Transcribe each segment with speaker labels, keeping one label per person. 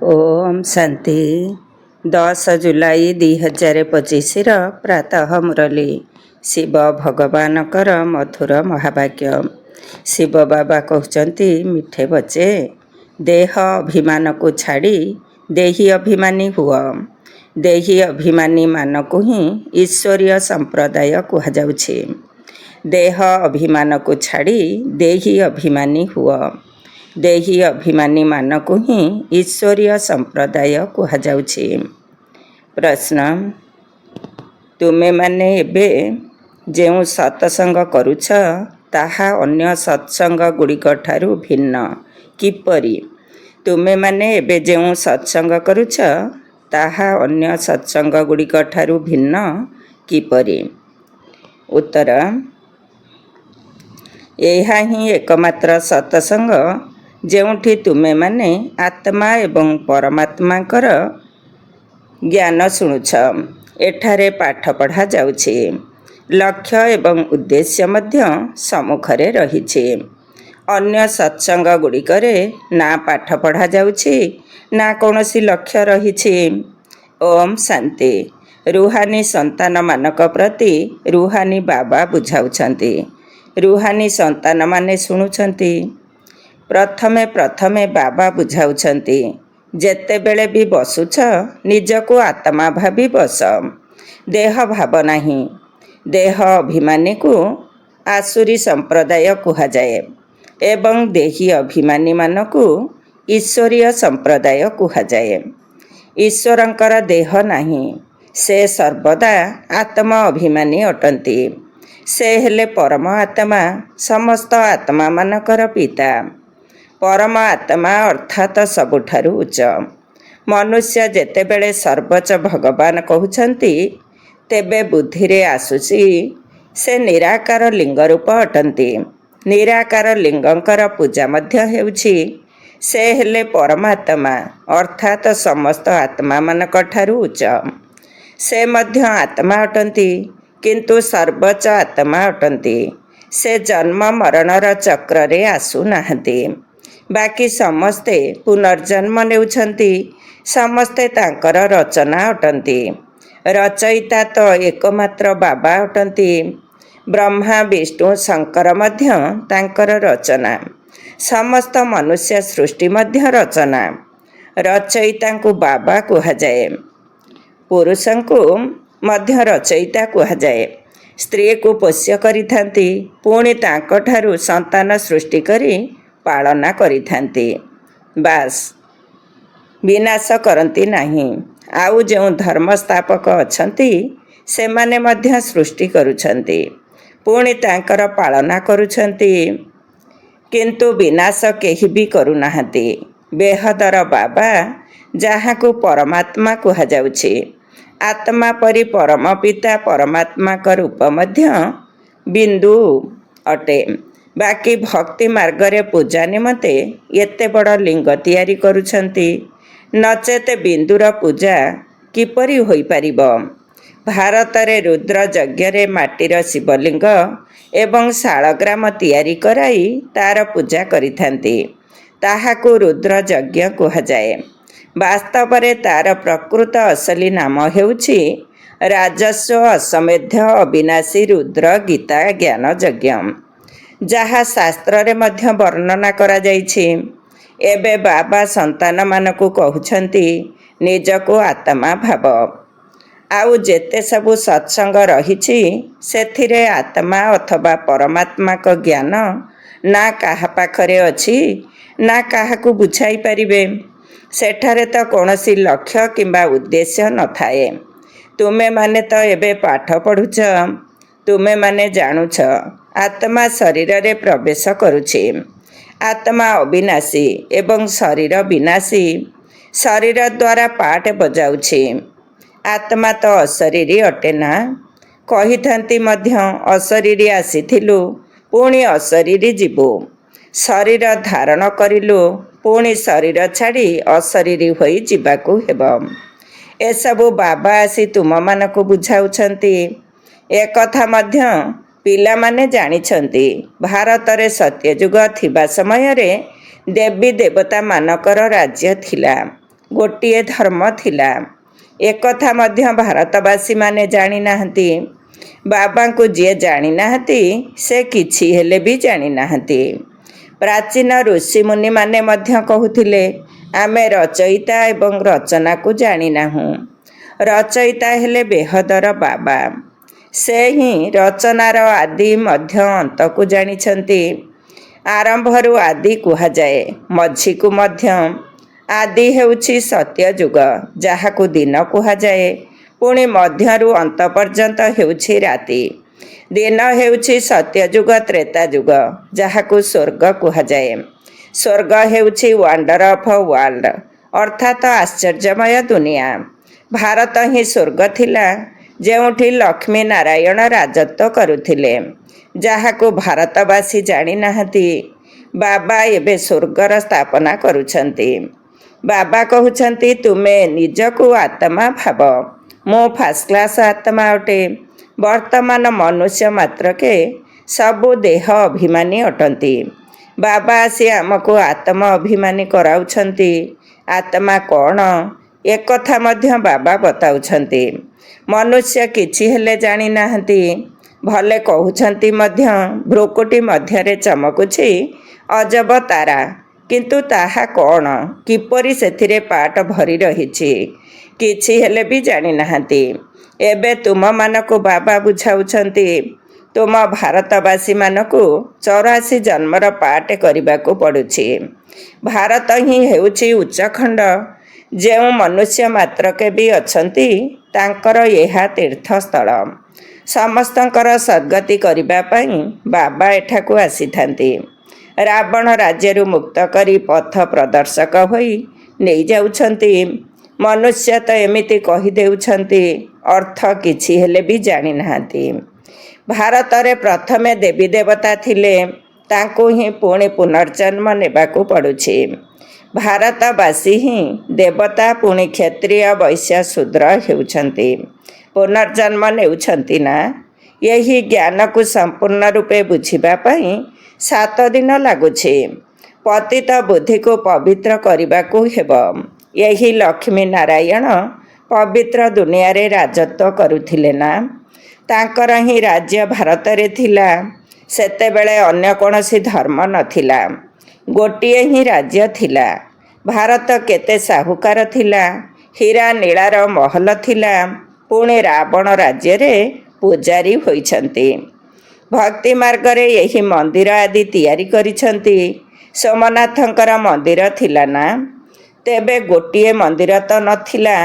Speaker 1: ओम शांति 10 जुलाई 2025 प्रातः मुरली शिव भगवानकर मधुर महावाक्य। शिव बाबा कहते मिठे बच्चे देह अभिमान को छाड़ी देही अभिमानी हुआ। देही अभिमानी मान को ही ईश्वरीय संप्रदाय कहुचे। देह अभिमान को छाड़ी देही अभिमानी हुआ। देही अभिमानी मान को ही ईश्वरीय संप्रदाय कहुचे। प्रश्न तुमे माने एबे जो सत्संग करुछ ताहा अन्य सत्संग गुड़िक ठारू भिन्न किपरि? तुमे माने एबे जो सत्संग करुछ ताहा अन्य सत्संग गुड़िक ठारू भिन्न किपरि? उत्तर यह ही एकमात्र सत्संग जोठी तुमे माने आत्मा एवं परमात्माकर ज्ञान शुणुछ। एठारे पाठ पढ़ा जाउछे। लक्ष्य एवं उद्देश्य मध्य सम्मुखरे रहिछे। अन्य सत्संग गुड़िकरे ना पाठ पढ़ा जाउछे ना कौनसी लक्ष्य रहिछे। ओम शांति। रूहानी संतान मानक प्रति रूहानी बाबा बुझाउछन्ति। रूहानी संतान माने शुणुछन्ति। प्रथमे प्रथमे बाबा बुझाउछन्ति जेते बेले भी बसुछ निजको आत्मा भावी बस। देह भाव नाही। देह अभिमानी को आसुरी संप्रदाय कुहाजाए एवं देही अभिमानी मान को ईश्वरीय संप्रदाय कुहाजाए। ईश्वरंकर देह नाही। से सर्वदा आत्मा अभिमानी अटंती। से हेले परम आत्मा समस्त आत्मा मानकर पिता। परम आत्मा अर्थात सबुठारु उच्च। मनुष्य जेतेबेले सर्वोच्च भगवान कहउछन्ति तेबे बुद्धि रे आसुछि से निराकार लिंग रूप अटंती। निराकार लिंगंकर पूजा मध्य हेउछि। से हेले परमात्मा अर्थात समस्त आत्मा मानक ठारु उच्च। से मध्य आत्मा अटंती किंतु सर्वोच्च आत्मा अटंती। से जन्म मरणर चक्र रे आसु नाहंती। बाकी समस्ते पुनर्जन्म नेउछन्ति। समस्ते तांकर रचना अटंती। रचयिता तो एकमात्र बाबा अटंती। ब्रह्मा विष्णु शंकर मध्य तांकर रचना। समस्त मनुष्य सृष्टि मध्य रचना। रचयिता को बाबा कुहाजाए। पुरुष को मध्य रचयिता कुहाजाए। स्त्री को पोष्य करिथांती पुणी तांको ठारू संतान सृष्टि करी पालना करिथांती। बास विनाश करती नहीं। आउ जो धर्मस्थापक अछंती से माने मध्य सृष्टि करुछंती पुणी तांकर पालना करुछंती किंतु विनाश केही भी करुनाहांती। बेहदर बाबा जहाँ को परमात्मा कुहा जाउछि। आत्मा परि परम पिता परमात्मा का रूप मध्य बिंदु अटे। बाकी भक्ति मार्ग रे पूजा निमते एते बड़ लिंग तैयारी करुछंती। नचेत बिंदुर पूजा किपरि होई पारिबो? भारत रे रुद्र यज्ञ रे माटीर शिवलिंग एवं शालग्राम तैयारी कराई तार पूजा करिथांती। ताहाकु रुद्र यज्ञ कुहाजाए। वास्तव रे तार प्रकृत असली नाम हेउछि राजस्व अश्वमेध अविनाशी रुद्र गीता ज्ञान यज्ञ जहाँ शास्त्र रे मध्य वर्णना करा जाइछि। एबे बाबा संतान मानकु कहउछन्ति निजको आत्मा भाव। आउ जेते सबु सत्संग रहिछि सेथिरे आत्मा अथवा परमात्मा को ज्ञान ना काहा पाखरे अछि ना काहाकु बुझाई परिबे। सेठारे तो कौनसी लक्ष्य किंबा उद्देश्य न थाए। तुमे माने तो एबे पाठ पढ़ुछ। तुमे माने जानुछ आत्मा शरीर रे प्रवेश करुछि। आत्मा अविनाशी एवं शरीर विनाशी। शरीर द्वारा पाठ बजाउछि। आत्मा तो अशरीरी अटे ना। कहिथांती मध्य अशरीरी आसीथिलु पुणी अशरीरी जीवु। शरीर धारण करिलु पुणी शरीर छाड़ी अशरीरी होई जीवाकु हेबो। एसबु बाबा आसी तुम मानकु बुझाउछन्ति। एकथा मध्य पिला माने जानिछन्ति। भारत रे सत्ययुग थिबा समय रे देवी देवता मानकर राज्य थिला। ଗୋଟିଏ ଧର୍ମ ଥିଲା। ଏକଥା ମଧ୍ୟ ଭାରତବାସୀମାନେ ଜାଣିନାହାନ୍ତି। ବାବାଙ୍କୁ ଯିଏ ଜାଣିନାହାନ୍ତି ସେ କିଛି ହେଲେ ବି ଜାଣିନାହାନ୍ତି। ପ୍ରାଚୀନ ଋଷିମୁନିମାନେ ମଧ୍ୟ କହୁଥିଲେ, ଆମେ ରଚୟିତା ଏବଂ ରଚନାକୁ ଜାଣିନାହୁଁ। ରଚୟିତା ହେଲେ ବେହଦର ବାବା। ସେ ହିଁ ରଚନାର ଆଦି ମଧ୍ୟ ଅନ୍ତକୁ ଜାଣିଛନ୍ତି। ଆରମ୍ଭରୁ ଆଦି କୁହାଯାଏ, ମଝିକୁ ମଧ୍ୟ। ଆଦି ହେଉଛି ସତ୍ୟଯୁଗ, ଯାହାକୁ ଦିନ କୁହାଯାଏ। ପୁଣି ମଧ୍ୟରୁ ଅନ୍ତ ପର୍ଯ୍ୟନ୍ତ ହେଉଛି ରାତି। ଦିନ ହେଉଛି ସତ୍ୟଯୁଗ ତ୍ରେତାଯୁଗ, ଯାହାକୁ ସ୍ୱର୍ଗ କୁହାଯାଏ। ସ୍ୱର୍ଗ ହେଉଛି ୱାଣ୍ଡର ଅଫ ୱାର୍ଲଡ, ଅର୍ଥାତ୍ ଆଶ୍ଚର୍ଯ୍ୟମୟ ଦୁନିଆ। ଭାରତ ହିଁ ସ୍ୱର୍ଗ ଥିଲା, ଯେଉଁଠି ଲକ୍ଷ୍ମୀ ନାରାୟଣ ରାଜତ୍ୱ କରୁଥିଲେ, ଯାହାକୁ ଭାରତବାସୀ ଜାଣିନାହାନ୍ତି। ବାବା ଏବେ ସ୍ୱର୍ଗର ସ୍ଥାପନା କରୁଛନ୍ତି। ବାବା କହୁଛନ୍ତି, ତୁମେ ନିଜକୁ ଆତ୍ମା ଭାବ। ମୁଁ ଫାଷ୍ଟ କ୍ଲାସ୍ ଆତ୍ମା ଅଟେ। ବର୍ତ୍ତମାନ ମନୁଷ୍ୟ ମାତ୍ରକେ ସବୁ ଦେହ ଅଭିମାନୀ ଅଟନ୍ତି। ବାବା ଆସି ଆମକୁ ଆତ୍ମ ଅଭିମାନୀ କରାଉଛନ୍ତି। ଆତ୍ମା କ'ଣ, ଏକଥା ମଧ୍ୟ ବାବା ବତାଉଛନ୍ତି। ମନୁଷ୍ୟ କିଛି ହେଲେ ଜାଣିନାହାନ୍ତି। ଭଲେ କହୁଛନ୍ତି ମଧ୍ୟ, ଭ୍ରୁକୁଟି ମଧ୍ୟରେ ଚମକୁଛି ଅଜବ ତାରା, କିନ୍ତୁ ତାହା କ'ଣ, କିପରି ସେଥିରେ ପାଟ ଭରି ରହିଛି, କିଛି ହେଲେ ବି ଜାଣିନାହାନ୍ତି। ଏବେ ତୁମମାନଙ୍କୁ ବାବା ବୁଝାଉଛନ୍ତି। ତୁମ ଭାରତବାସୀମାନଙ୍କୁ 84 ଜନ୍ମର ପାଠ କରିବାକୁ ପଡ଼ୁଛି। ଭାରତ ହିଁ ହେଉଛି ଉଚ୍ଚଖଣ୍ଡ। ଯେଉଁ ମନୁଷ୍ୟ ମାତ୍ରକେ ବି ଅଛନ୍ତି, ତାଙ୍କର ଏହା ତୀର୍ଥସ୍ଥଳ। ସମସ୍ତଙ୍କର ସଦ୍ଗତି କରିବା ପାଇଁ ବାବା ଏଠାକୁ ଆସିଥାନ୍ତି। ରାବଣ ରାଜ୍ୟରୁ ମୁକ୍ତ କରି ପଥ ପ୍ରଦର୍ଶକ ହୋଇ ନେଇଯାଉଛନ୍ତି। ମନୁଷ୍ୟ ତ ଏମିତି କହିଦେଉଛନ୍ତି, ଅର୍ଥ କିଛି ହେଲେ ବି ଜାଣିନାହାନ୍ତି। ଭାରତରେ ପ୍ରଥମେ ଦେବୀ ଦେବତା ଥିଲେ, ତାଙ୍କୁ ହିଁ ପୁଣି ପୁନର୍ଜନ୍ମ ନେବାକୁ ପଡ଼ୁଛି। ଭାରତବାସୀ ହିଁ ଦେବତା, ପୁଣି କ୍ଷତ୍ରିୟ ବୈଶ୍ୟ ଶୂଦ୍ର ହେଉଛନ୍ତି, ପୁନର୍ଜନ୍ମ ନେଉଛନ୍ତି ନା। ଏହି ଜ୍ଞାନକୁ ସମ୍ପୂର୍ଣ୍ଣ ରୂପେ ବୁଝିବା ପାଇଁ 7 ଦିନ ଲାଗୁଛି। ପତିତ ବୁଦ୍ଧିକୁ ପବିତ୍ର କରିବାକୁ ହେବ। ଏହି ଲକ୍ଷ୍ମୀ ନାରାୟଣ ପବିତ୍ର ଦୁନିଆରେ ରାଜତ୍ୱ କରୁଥିଲେ ନା। ତାଙ୍କର ହିଁ ରାଜ୍ୟ ଭାରତରେ ଥିଲା। ସେତେବେଳେ ଅନ୍ୟ କୌଣସି ଧର୍ମ ନଥିଲା, ଗୋଟିଏ ହିଁ ରାଜ୍ୟ ଥିଲା। ଭାରତ କେତେ ସାହୁକାର ଥିଲା। ହୀରା ନୀଳାର ମହଲ ଥିଲା। ପୁଣି ରାବଣ ରାଜ୍ୟରେ ପୂଜାରୀ ହୋଇଛନ୍ତି। ଭକ୍ତି ମାର୍ଗରେ ଏହି ମନ୍ଦିର ଆଦି ତିଆରି କରିଛନ୍ତି। ସୋମନାଥଙ୍କର ମନ୍ଦିର ଥିଲା ନା? ତେବେ ଗୋଟିଏ ମନ୍ଦିର ତ ନଥିଲା।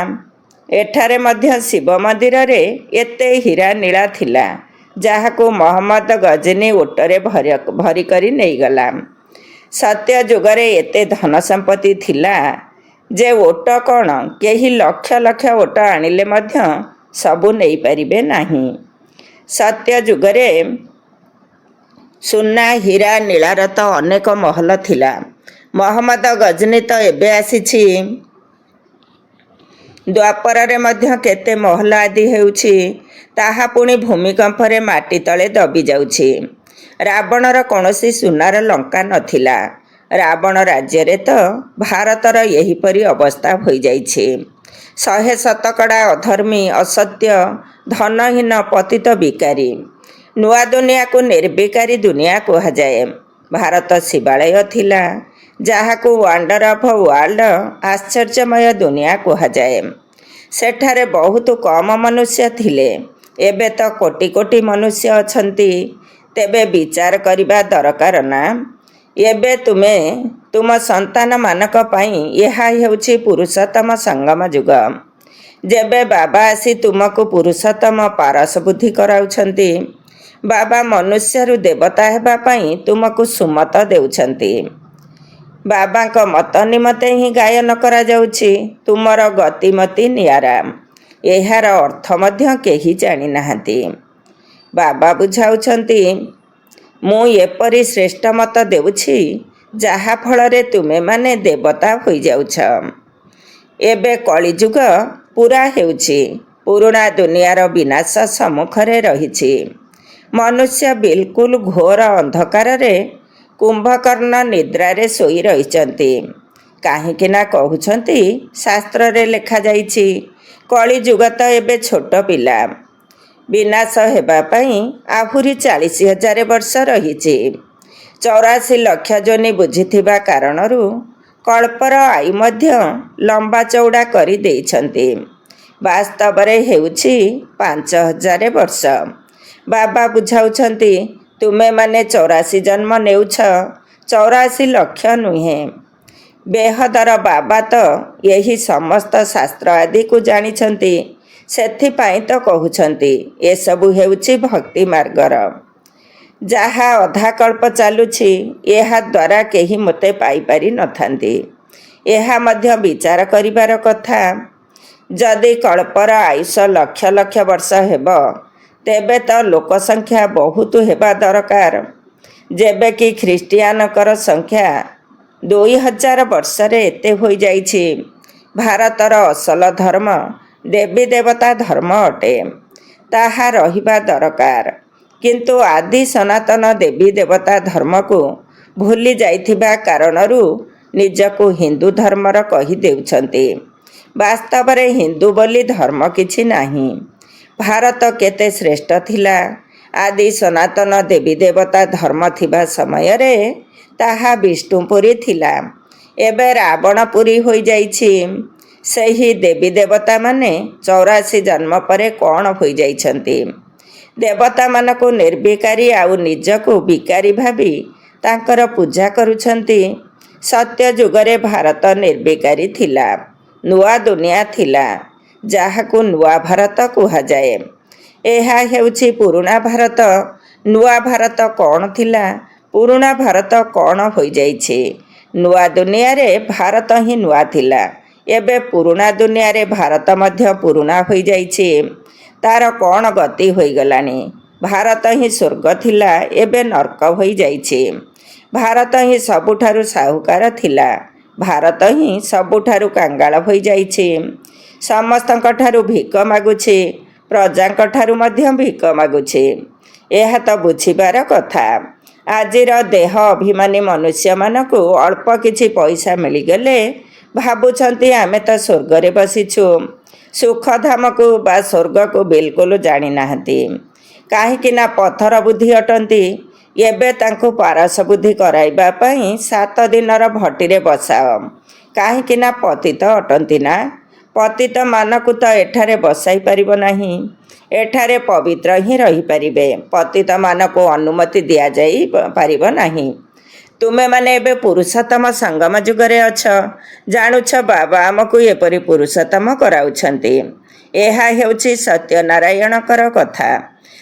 Speaker 1: ଏଠାରେ ମଧ୍ୟ ଶିବ ମନ୍ଦିରରେ ଏତେ ହୀରା ନୀଳା ଥିଲା, ଯାହାକୁ ମହମ୍ମଦ ଗଜନୀ ଓଟରେ ଭରି କରି ନେଇଗଲା। ସତ୍ୟ ଯୁଗରେ ଏତେ ଧନ ସମ୍ପତ୍ତି ଥିଲା ଯେ ଓଟ କ'ଣ, କେହି ଲକ୍ଷ ଲକ୍ଷ ଓଟ ଆଣିଲେ ମଧ୍ୟ ସବୁ ନେଇପାରିବେ ନାହିଁ। ସତ୍ୟ ଯୁଗରେ ସୁନା ହୀରା ନୀଳାର ତ ଅନେକ ମହଲ ଥିଲା। ମହମ୍ମଦ ଗଜନୀ ତ ଏବେ ଆସିଛି। ଦ୍ୱାପରରେ ମଧ୍ୟ କେତେ ମହଲ ଆଦି ହେଉଛି, ତାହା ପୁଣି ଭୂମିକମ୍ପରେ ମାଟି ତଳେ ଦବି ଯାଉଛି। ରାବଣର କୌଣସି ସୁନାର ଲଙ୍କା ନଥିଲା। ରାବଣ ରାଜ୍ୟରେ ତ ଭାରତର ଏହିପରି ଅବସ୍ଥା ହୋଇଯାଇଛି। 100 ଶତକଡ଼ା ଅଧର୍ମୀ, ଅସତ୍ୟ, ଧନହୀନ, ପତିତ ବିକାରୀ। ନୂଆ ଦୁନିଆକୁ ନିର୍ବିକାରୀ ଦୁନିଆ କୁହାଯାଏ। ଭାରତ ଶିବାଳୟ ଥିଲା, ଯାହାକୁ ୱାଣ୍ଡର ଅଫ ୱାର୍ଲଡ, ଆଶ୍ଚର୍ଯ୍ୟମୟ ଦୁନିଆ କୁହାଯାଏ। ସେଠାରେ ବହୁତ କମ ମନୁଷ୍ୟ ଥିଲେ। ଏବେ ତ କୋଟି କୋଟି ମନୁଷ୍ୟ ଅଛନ୍ତି। ତେବେ ବିଚାର କରିବା ଦରକାର ନା। ଏବେ ତୁମେ ତୁମ ସନ୍ତାନମାନଙ୍କ ପାଇଁ ଏହା ହେଉଛି ପୁରୁଷୋତ୍ତମ ସଙ୍ଗମ ଯୁଗ। ଯେବେ ବାବା ଆସି ତୁମକୁ ପୁରୁଷୋତ୍ତମ ପାରସ ବୁଦ୍ଧି କରାଉଛନ୍ତି। ବାବା ମନୁଷ୍ୟରୁ ଦେବତା ହେବା ପାଇଁ ତୁମକୁ ସୁମତ ଦେଉଛନ୍ତି। ବାବାଙ୍କ ମତ ନିମନ୍ତେ ହିଁ ଗାୟନ କରାଯାଉଛି। ତୁମର ଗତିମତି ନିଆରା। ଏହାର ଅର୍ଥ ମଧ୍ୟ କେହି ଜାଣିନାହାନ୍ତି। ବାବା ବୁଝାଉଛନ୍ତି, ମୁଁ ଏପରି ଶ୍ରେଷ୍ଠ ମତ ଦେଉଛି, ଯାହାଫଳରେ ତୁମେମାନେ ଦେବତା ହୋଇଯାଉଛ। ଏବେ କଳିଯୁଗ ପୁରା ହେଉଛି। ପୁରୁଣା ଦୁନିଆର ବିନାଶ ସମ୍ମୁଖରେ ରହିଛି। ମନୁଷ୍ୟ ବିଲକୁଲ ଘୋର ଅନ୍ଧକାରରେ କୁମ୍ଭକର୍ଣ୍ଣ ନିଦ୍ରାରେ ଶୋଇ ରହିଛନ୍ତି। କାହିଁକି ନା କହୁଛନ୍ତି, ଶାସ୍ତ୍ରରେ ଲେଖାଯାଇଛି, କଳିଯୁଗ ତ ଏବେ ଛୋଟ ପିଲା, ବିନାଶ ହେବା ପାଇଁ ଆହୁରି 40,000 ବର୍ଷ ରହିଛି। 84 ଲକ୍ଷ ଯୋନି ବୁଝିଥିବା କାରଣରୁ କଳ୍ପର ଆୟୁ ମଧ୍ୟ ଲମ୍ବା ଚଉଡ଼ା କରି ଦେଇଛନ୍ତି। ବାସ୍ତବରେ ହେଉଛି 5,000 ବର୍ଷ। ବାବା ବୁଝାଉଛନ୍ତି, ତୁମେମାନେ 84 ଜନ୍ମ ନେଉଛ, 84 ଲକ୍ଷ ନୁହେଁ। ବେହଦର ବାବା ତ ଏହି ସମସ୍ତ ଶାସ୍ତ୍ର ଆଦିକୁ ଜାଣିଛନ୍ତି। ସେଥିପାଇଁ ତ କହୁଛନ୍ତି, ଏସବୁ ହେଉଛି ଭକ୍ତି ମାର୍ଗର। ଯାହା ଅଧାକଳ୍ପ ଚାଲୁଛି, ଏହାଦ୍ୱାରା କେହି ମୋତେ ପାଇପାରି ନଥାନ୍ତି। ଏହା ମଧ୍ୟ ବିଚାର କରିବାର କଥା। ଯଦି କଳ୍ପର ଆୟୁଷ ଲକ୍ଷ ଲକ୍ଷ ବର୍ଷ ହେବ, ତେବେ ତ ଲୋକସଂଖ୍ୟା ବହୁତ ହେବା ଦରକାର। ଯେବେ କି ଖ୍ରୀଷ୍ଟିଆନଙ୍କର ସଂଖ୍ୟା 2,000 ବର୍ଷରେ ଏତେ ହୋଇଯାଇଛି। ଭାରତର ଅସଲ ଧର୍ମ ଦେବୀ ଦେବତା ଧର୍ମ ଅଟେ। ତାହା ରହିବା ଦରକାର। କିନ୍ତୁ ଆଦି ସନାତନ ଦେବୀ ଦେବତା ଧର୍ମକୁ ଭୁଲି ଯାଇଥିବା କାରଣରୁ ନିଜକୁ ହିନ୍ଦୁ ଧର୍ମର କହି ଦେଉଛନ୍ତି। ବାସ୍ତବରେ ହିନ୍ଦୁ ବୋଲି ଧର୍ମ କିଛି ନାହିଁ। ଭାରତ କେତେ ଶ୍ରେଷ୍ଠ ଥିଲା। ଆଦି ସନାତନ ଦେବୀ ଦେବତା ଧର୍ମ ଥିବା ସମୟରେ ତାହା ବିଷ୍ଣୁପୁରୀ ଥିଲା। ଏବେ ରାବଣପୁରୀ ହୋଇଯାଇଛି। ସେହି ଦେବୀ ଦେବତାମାନେ 84 ଜନ୍ମ ପରେ କ'ଣ ହୋଇଯାଇଛନ୍ତି? ଦେବତାମାନଙ୍କୁ ନିର୍ବିକାରୀ ଆଉ ନିଜକୁ ବିକାରୀ ଭାବି ତାଙ୍କର ପୂଜା କରୁଛନ୍ତି। ସତ୍ୟ ଯୁଗରେ ଭାରତ ନିର୍ବିକାରୀ ଥିଲା। ନୂଆ ଦୁନିଆ ଥିଲା, ଯାହାକୁ ନୂଆ ଭାରତ କୁହାଯାଏ। ଏହା ହେଉଛି ପୁରୁଣା ଭାରତ। ନୂଆ ଭାରତ କ'ଣ ଥିଲା? ପୁରୁଣା ଭାରତ କ'ଣ ହୋଇଯାଇଛି? ନୂଆ ଦୁନିଆରେ ଭାରତ ହିଁ ନୂଆ ଥିଲା। ଏବେ ପୁରୁଣା ଦୁନିଆରେ ଭାରତ ମଧ୍ୟ ପୁରୁଣା ହୋଇଯାଇଛି। ତା'ର କ'ଣ ଗତି ହୋଇଗଲାଣି? ଭାରତ ହିଁ ସ୍ୱର୍ଗ ଥିଲା, ଏବେ ନର୍କ ହୋଇଯାଇଛି। ଭାରତ ହିଁ ସବୁଠାରୁ ସାହୁକାର ଥିଲା, ଭାରତ ହିଁ ସବୁଠାରୁ କାଙ୍ଗାଳ ହୋଇଯାଇଛି। ସମସ୍ତଙ୍କଠାରୁ ଭିକ ମାଗୁଛି, ପ୍ରଜାଙ୍କଠାରୁ ମଧ୍ୟ ଭିକ ମାଗୁଛି। ଏହା ତ ବୁଝିବାର କଥା। ଆଜିର ଦେହ ଅଭିମାନୀ ମନୁଷ୍ୟମାନଙ୍କୁ ଅଳ୍ପ କିଛି ପଇସା ମିଳିଗଲେ ଭାବୁଛନ୍ତି, ଆମେ ତ ସ୍ୱର୍ଗରେ ବସିଛୁ। ସୁଖଧାମକୁ ବା ସ୍ୱର୍ଗକୁ ବିଲକୁଲ ଜାଣିନାହାନ୍ତି। କାହିଁକି ନା ପଥର ବୁଦ୍ଧି ଅଟନ୍ତି। ଏବେ ତାଙ୍କୁ ପାରସ ବୁଦ୍ଧି କରାଇବା ପାଇଁ 7 ଦିନର ଭଟିରେ ବସାଅ। କାହିଁକି ନା ପତିତ ଅଟନ୍ତି ନା। ପତିତମାନଙ୍କୁ ତ ଏଠାରେ ବସାଇ ପାରିବ ନାହିଁ। ଏଠାରେ ପବିତ୍ର ହିଁ ରହିପାରିବେ। ପତିତମାନଙ୍କୁ ଅନୁମତି ଦିଆଯାଇ ପାରିବ ନାହିଁ। ତୁମେମାନେ ଏବେ ପୁରୁଷୋତ୍ତମ ସଙ୍ଗମ ଯୁଗରେ ଅଛ। ଜାଣୁଛ, ବାବା ଆମକୁ ଏପରି ପୁରୁଷୋତ୍ତମ କରାଉଛନ୍ତି। ଏହା ହେଉଛି ସତ୍ୟନାରାୟଣଙ୍କର କଥା।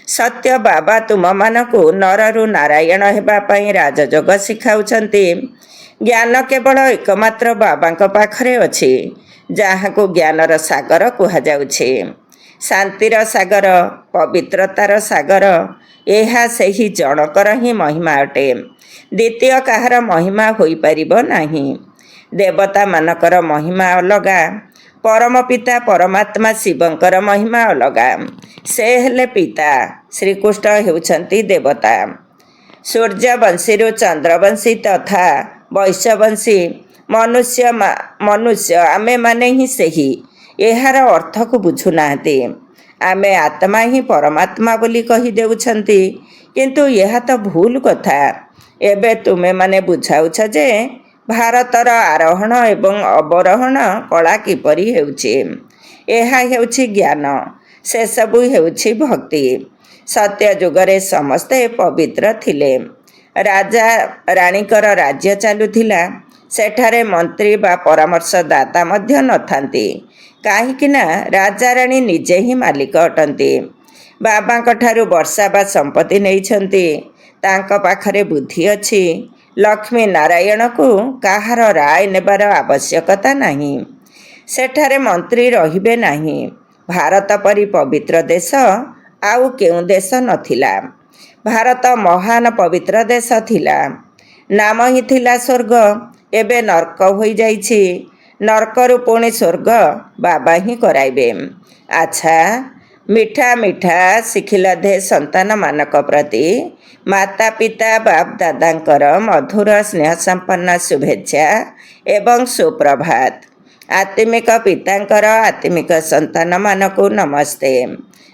Speaker 1: ସତ୍ୟ ବାବା ତୁମମାନଙ୍କୁ ନରରୁ ନାରାୟଣ ହେବା ପାଇଁ ରାଜଯୋଗ ଶିଖାଉଛନ୍ତି। ଜ୍ଞାନ କେବଳ ଏକମାତ୍ର ବାବାଙ୍କ ପାଖରେ ଅଛି, ଯାହାକୁ ଜ୍ଞାନର ସାଗର କୁହାଯାଉଛି। ଶାନ୍ତିର ସାଗର, ପବିତ୍ରତାର ସାଗର। ଏହା ସେହି ଜଣକର ହିଁ ମହିମା ଅଟେ। ଦ୍ୱିତୀୟ କାହାର ମହିମା ହୋଇପାରିବ ନାହିଁ। ଦେବତାମାନଙ୍କର ମହିମା ଅଲଗା। ପରମ ପିତା ପରମାତ୍ମା ଶିବଙ୍କର ମହିମା ଅଲଗା। ସେ ହେଲେ ପିତା। ଶ୍ରୀକୃଷ୍ଣ ହେଉଛନ୍ତି ଦେବତା। ସୂର୍ଯ୍ୟବଂଶୀରୁ ଚନ୍ଦ୍ରବଂଶୀ ତଥା ବୈଶ୍ୟବଂଶୀ ମନୁଷ୍ୟ ଆମେମାନେ ହିଁ ସେହି। ଏହାର ଅର୍ଥକୁ ବୁଝୁନାହାନ୍ତି। ଆମେ ଆତ୍ମା ହିଁ ପରମାତ୍ମା ବୋଲି କହି ଦେଉଛନ୍ତି, କିନ୍ତୁ ଏହା ତ ଭୁଲ କଥା। ଏବେ ତୁମେମାନେ ବୁଝାଉଛ ଯେ ଭାରତର ଆରୋହଣ ଏବଂ ଅବରୋହଣ କଳା କିପରି ହେଉଛି। ଏହା ହେଉଛି ଜ୍ଞାନ। ସେସବୁ ହେଉଛି ଭକ୍ତି। ସତ୍ୟ ଯୁଗରେ ସମସ୍ତେ ପବିତ୍ର ଥିଲେ। ରାଜା ରାଣୀଙ୍କର ରାଜ୍ୟ ଚାଲୁଥିଲା। ସେଠାରେ ମନ୍ତ୍ରୀ ବା ପରାମର୍ଶଦାତା ମଧ୍ୟ ନଥାନ୍ତି। କାହିଁକି ନା ରାଜାରାଣୀ ନିଜେ ହିଁ ମାଲିକ ଅଟନ୍ତି। ବାବାଙ୍କଠାରୁ ବର୍ଷା ବା ସମ୍ପତ୍ତି ନେଇଛନ୍ତି। ତାଙ୍କ ପାଖରେ ବୁଦ୍ଧି ଅଛି। ଲକ୍ଷ୍ମୀ ନାରାୟଣକୁ କାହାର ରାୟ ନେବାର ଆବଶ୍ୟକତା ନାହିଁ। ସେଠାରେ ମନ୍ତ୍ରୀ ରହିବେ ନାହିଁ। ଭାରତ ପରି ପବିତ୍ର ଦେଶ ଆଉ କେଉଁ ଦେଶ ନଥିଲା। ଭାରତ ମହାନ ପବିତ୍ର ଦେଶ ଥିଲା। ନାମ ହିଁ ଥିଲା ସ୍ୱର୍ଗ। ଏବେ ନର୍କ ହୋଇଯାଇଛି। ନର୍କରୁ ପୁଣି ସ୍ୱର୍ଗ ବାବା ହିଁ କରାଇବେ। ଆଚ୍ଛା, ମିଠା ମିଠା ଶିଖିଲଧେ ସନ୍ତାନମାନଙ୍କ ପ୍ରତି ମାତା ପିତା ବାପ ଦାଦାଙ୍କର ମଧୁର ସ୍ନେହ ସମ୍ପନ୍ନ ଶୁଭେଚ୍ଛା ଏବଂ ସୁପ୍ରଭାତ। ଆତ୍ମିକ ପିତାଙ୍କର ଆତ୍ମିକ ସନ୍ତାନମାନଙ୍କୁ ନମସ୍ତେ।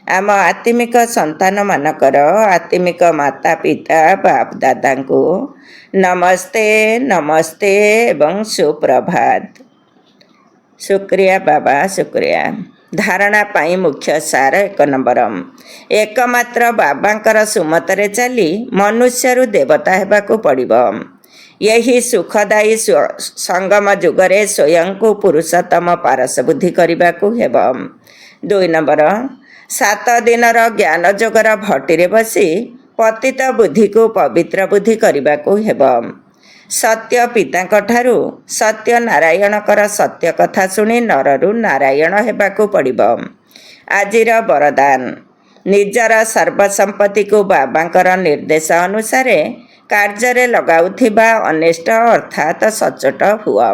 Speaker 1: ଆମ ଆତ୍ମିକ ସନ୍ତାନମାନଙ୍କର ଆତ୍ମିକ ମାତା ପିତା ବାପ ଦାଦାଙ୍କୁ ନମସ୍ତେ ନମସ୍ତେ ଏବଂ ସୁପ୍ରଭାତ। ଶୁକ୍ରିୟା ବାବା, ଶୁକ୍ରିୟା। ଧାରଣା ପାଇଁ ମୁଖ୍ୟ ସାର 1 ନମ୍ବର। ଏକମାତ୍ର ବାବାଙ୍କର ସୁମତରେ ଚାଲି ମନୁଷ୍ୟରୁ ଦେବତା ହେବାକୁ ପଡ଼ିବ। ଏହି ସୁଖଦାୟୀ ସଙ୍ଗମ ଯୁଗରେ ସ୍ୱୟଂକୁ ପୁରୁଷୋତ୍ତମ ପାରସ ବୁଦ୍ଧି କରିବାକୁ ହେବ। 2 ନମ୍ବର। 7 ଦିନର ଜ୍ଞାନ ଯୋଗର ଭଟିରେ ବସି ପତିତ ବୁଦ୍ଧିକୁ ପବିତ୍ର ବୁଦ୍ଧି କରିବାକୁ ହେବ। ସତ୍ୟ ପିତାଙ୍କଠାରୁ ସତ୍ୟ ନାରାୟଣଙ୍କର ସତ୍ୟ କଥା ଶୁଣି ନରରୁ ନାରାୟଣ ହେବାକୁ ପଡ଼ିବ। ଆଜିର ବରଦାନ। ନିଜର ସର୍ବସମ୍ପତ୍ତିକୁ ବାବାଙ୍କର ନିର୍ଦ୍ଦେଶ ଅନୁସାରେ କାର୍ଯ୍ୟରେ ଲଗାଉଥିବା ଅନେଷ୍ଟ ଅର୍ଥାତ୍ ସଚ୍ଚୋଟ ହୁଅ।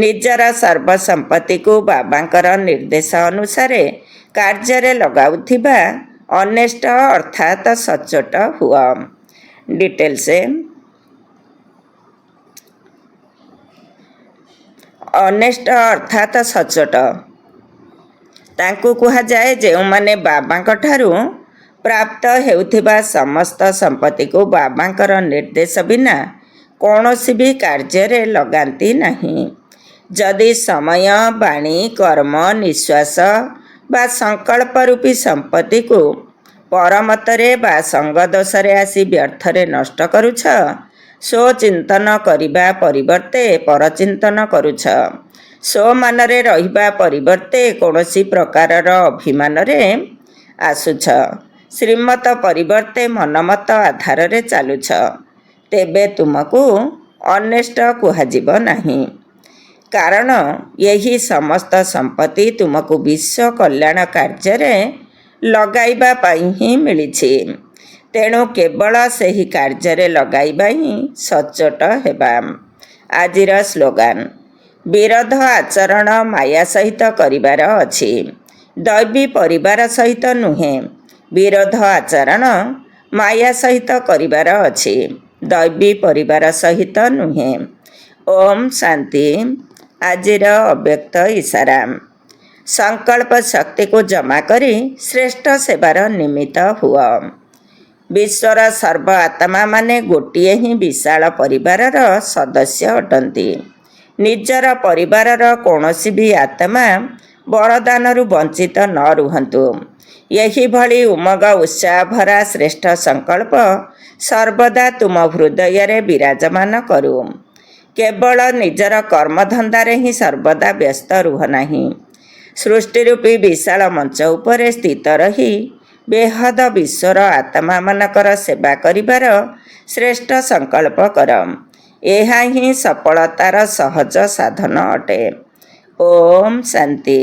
Speaker 1: ନିଜର ସର୍ବସମ୍ପତ୍ତିକୁ ବାବାଙ୍କର ନିର୍ଦ୍ଦେଶ ଅନୁସାରେ କାର୍ଯ୍ୟରେ ଲଗାଉଥିବା ଅନେଷ୍ଟ ଅର୍ଥାତ୍ ସଚ୍ଚୋଟ ହୁଅ। ଡିଟେଲ୍ସ। ଅନେଷ୍ଟ ଅର୍ଥାତ୍ ସଚ୍ଚୋଟ ତାଙ୍କୁ କୁହାଯାଏ ଯେଉଁମାନେ ବାବାଙ୍କଠାରୁ ପ୍ରାପ୍ତ ହେଉଥିବା ସମସ୍ତ ସମ୍ପତ୍ତିକୁ ବାବାଙ୍କର ନିର୍ଦ୍ଦେଶ ବିନା କୌଣସି ବି କାର୍ଯ୍ୟରେ ଲଗାନ୍ତି ନାହିଁ। ଯଦି ସମୟ, ବାଣୀ, କର୍ମ, ନିଶ୍ୱାସ ବା ସଂକଳ୍ପ ରୂପୀ ସମ୍ପତ୍ତିକୁ ପରମତରେ ବା ସଙ୍ଗଦୋଷରେ ଆସି ବ୍ୟର୍ଥରେ ନଷ୍ଟ କରୁଛ, ସ୍ୱଚିନ୍ତନ କରିବା ପରିବର୍ତ୍ତେ ପରଚିନ୍ତନ କରୁଛ, ସ୍ୱମାନରେ ରହିବା ପରିବର୍ତ୍ତେ କୌଣସି ପ୍ରକାରର ଅଭିମାନରେ ଆସୁଛ, ଶ୍ରୀମତ ପରିବର୍ତ୍ତେ ମନମତ ଆଧାରରେ ଚାଲୁଛ, ତେବେ ତୁମକୁ ଅନେଷ୍ଟ କୁହାଯିବ ନାହିଁ। କାରଣ ଏହି ସମସ୍ତ ସମ୍ପତ୍ତି ତୁମକୁ ବିଶ୍ୱ କଲ୍ୟାଣ କାର୍ଯ୍ୟରେ ଲଗାଇବା ପାଇଁ ହିଁ ମିଳିଛି। ତେଣୁ କେବଳ ସେହି କାର୍ଯ୍ୟରେ ଲଗାଇବା ହିଁ ସଚ୍ଚୋଟ ହେବା। ଆଜିର ସ୍ଲୋଗାନ। ବିରୋଧ ଆଚରଣ ମାୟା ସହିତ କରିବାର ଅଛି, ଦୈବୀ ପରିବାର ସହିତ ନୁହେଁ। ବିରୋଧ ଆଚରଣ ମାୟା ସହିତ କରିବାର ଅଛି, ଦୈବୀ ପରିବାର ସହିତ ନୁହେଁ। ଓମ୍ ଶାନ୍ତି। ଆଜିର ଅବ୍ୟକ୍ତ ଇସାରା। ସଂକଳ୍ପ ଶକ୍ତିକୁ ଜମା କରି ଶ୍ରେଷ୍ଠ ସେବାର ନିମିତ୍ତ ହୁଅ। ବିଶ୍ୱର ସର୍ବ ଆତ୍ମାମାନେ ଗୋଟିଏ ହିଁ ବିଶାଳ ପରିବାରର ସଦସ୍ୟ ଅଟନ୍ତି। ନିଜର ପରିବାରର କୌଣସି ବି ଆତ୍ମା ବରଦାନରୁ ବଞ୍ଚିତ ନ ରୁହନ୍ତୁ। ଏହିଭଳି ଉମଗ ଉତ୍ସାହ ଭରା ଶ୍ରେଷ୍ଠ ସଂକଳ୍ପ ସର୍ବଦା ତୁମ ହୃଦୟରେ ବିରାଜମାନ କରୁ। କେବଳ ନିଜର କର୍ମଧନ୍ଦାରେ ହିଁ ସର୍ବଦା ବ୍ୟସ୍ତ ରୁହ ନାହିଁ। ସୃଷ୍ଟିରୂପୀ ବିଶାଳ ମଞ୍ଚ ଉପରେ ସ୍ଥିତ ରହି ବେହଦ ବିଶ୍ୱର ଆତ୍ମାମାନଙ୍କର ସେବା କରିବାର ଶ୍ରେଷ୍ଠ ସଂକଳ୍ପ କର। ଏହା ହିଁ ସଫଳତାର ସହଜ ସାଧନ ଅଟେ। ଓମ୍ ଶାନ୍ତି।